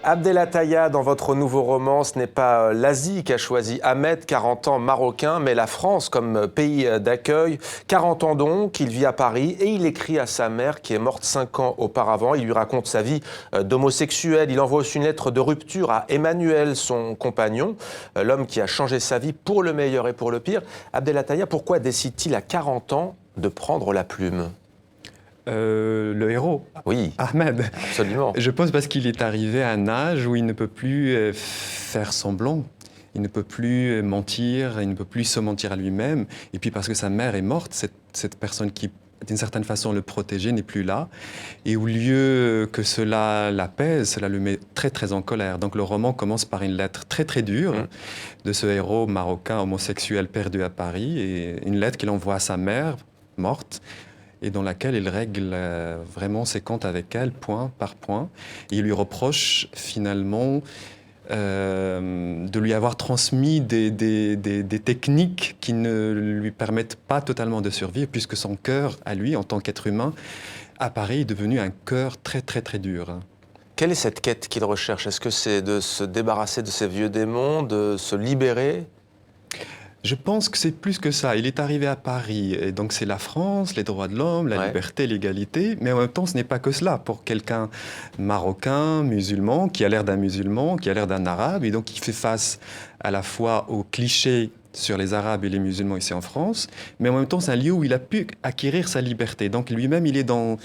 Abdelataya, dans votre nouveau roman, ce n'est pas l'Asie qu'a choisi Ahmed, 40 ans marocain, mais la France comme pays d'accueil. 40 ans donc, il vit à Paris et il écrit à sa mère qui est morte 5 ans auparavant. Il lui raconte sa vie d'homosexuel. Il envoie aussi une lettre de rupture à Emmanuel, son compagnon, l'homme qui a changé sa vie pour le meilleur et pour le pire. Abdelataya, pourquoi décide-t-il à 40 ans de prendre la plume ? Le héros, oui, Ahmed. Absolument. Je pense parce qu'il est arrivé à un âge où il ne peut plus faire semblant. Il ne peut plus mentir, il ne peut plus se mentir à lui-même. Et puis parce que sa mère est morte, cette personne qui, d'une certaine façon, le protégeait n'est plus là. Et au lieu que cela l'apaise, cela le met très, très en colère. Donc le roman commence par une lettre très, très dure de ce héros marocain homosexuel perdu à Paris. Et une lettre qu'il envoie à sa mère, morte, et dans laquelle il règle vraiment ses comptes avec elle, point par point. Et il lui reproche finalement de lui avoir transmis des techniques qui ne lui permettent pas totalement de survivre, puisque son cœur, à lui, en tant qu'être humain, à Paris, est devenu un cœur très, très, très dur. Quelle est cette quête qu'il recherche ? Est-ce que c'est de se débarrasser de ses vieux démons, de se libérer ? Je pense que c'est plus que ça. Il est arrivé à Paris, et donc c'est la France, les droits de l'homme, la liberté, l'égalité, mais en même temps, ce n'est pas que cela. Pour quelqu'un marocain, musulman, qui a l'air d'un musulman, qui a l'air d'un arabe, et donc qui fait face à la fois aux clichés sur les Arabes et les musulmans ici en France, mais en même temps, c'est un lieu où il a pu acquérir sa liberté. Donc lui-même, il est dans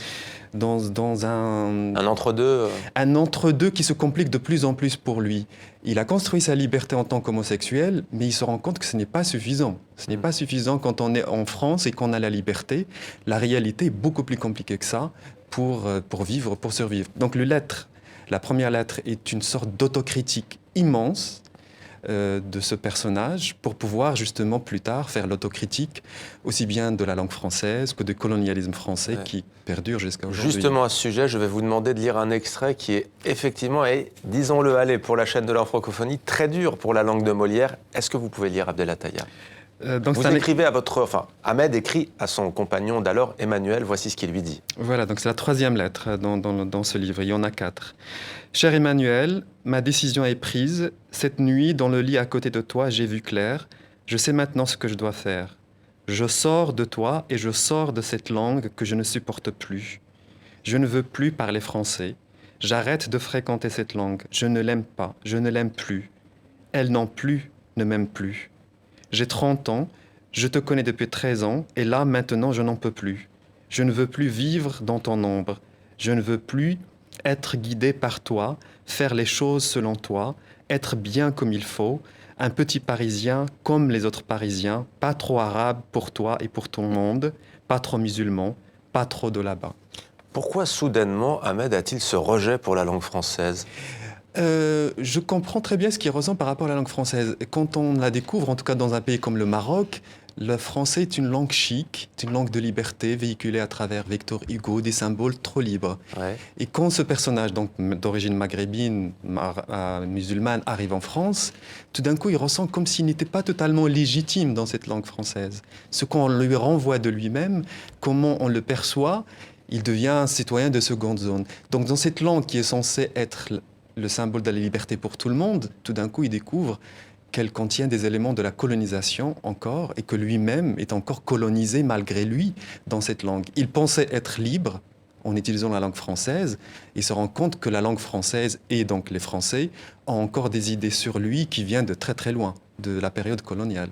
un entre-deux. Un entre-deux qui se complique de plus en plus pour lui. Il a construit sa liberté en tant qu'homosexuel, mais il se rend compte que ce n'est pas suffisant. Ce n'est pas suffisant quand on est en France et qu'on a la liberté. La réalité est beaucoup plus compliquée que ça pour vivre, pour survivre. Donc la première lettre est une sorte d'autocritique immense de ce personnage pour pouvoir justement plus tard faire l'autocritique aussi bien de la langue française que du colonialisme français qui perdure jusqu'à aujourd'hui. Justement à ce sujet, je vais vous demander de lire un extrait qui est effectivement, et disons-le, allez, pour la chaîne de la francophonie, très dur pour la langue de Molière. Est-ce que vous pouvez lire Abdelataya ? Vous écrivez Ahmed écrit à son compagnon d'alors, Emmanuel, voici ce qu'il lui dit. Voilà, donc c'est la troisième lettre dans ce livre, il y en a 4. Cher Emmanuel, ma décision est prise. Cette nuit, dans le lit à côté de toi, j'ai vu clair. Je sais maintenant ce que je dois faire. Je sors de toi et je sors de cette langue que je ne supporte plus. Je ne veux plus parler français. J'arrête de fréquenter cette langue. Je ne l'aime pas, je ne l'aime plus. Elle non plus ne m'aime plus. J'ai 30 ans, je te connais depuis 13 ans, et là, maintenant, je n'en peux plus. Je ne veux plus vivre dans ton ombre. Je ne veux plus être guidé par toi, faire les choses selon toi, être bien comme il faut, un petit Parisien comme les autres Parisiens, pas trop arabe pour toi et pour ton monde, pas trop musulman, pas trop de là-bas. Pourquoi soudainement Ahmed a-t-il ce rejet pour la langue française ? Je comprends très bien ce qu'il ressent par rapport à la langue française. Quand on la découvre, en tout cas dans un pays comme le Maroc, le français est une langue chic, c'est une langue de liberté véhiculée à travers Victor Hugo, des symboles trop libres. Et quand ce personnage, donc d'origine maghrébine, musulmane, arrive en France, tout d'un coup, il ressent comme s'il n'était pas totalement légitime dans cette langue française. Ce qu'on lui renvoie de lui-même, comment on le perçoit, il devient un citoyen de seconde zone. Donc dans cette langue qui est censée être le symbole de la liberté pour tout le monde, tout d'un coup, il découvre qu'elle contient des éléments de la colonisation encore, et que lui-même est encore colonisé malgré lui dans cette langue. Il pensait être libre en utilisant la langue française, et se rend compte que la langue française, et donc les Français, ont encore des idées sur lui qui viennent de très très loin, de la période coloniale.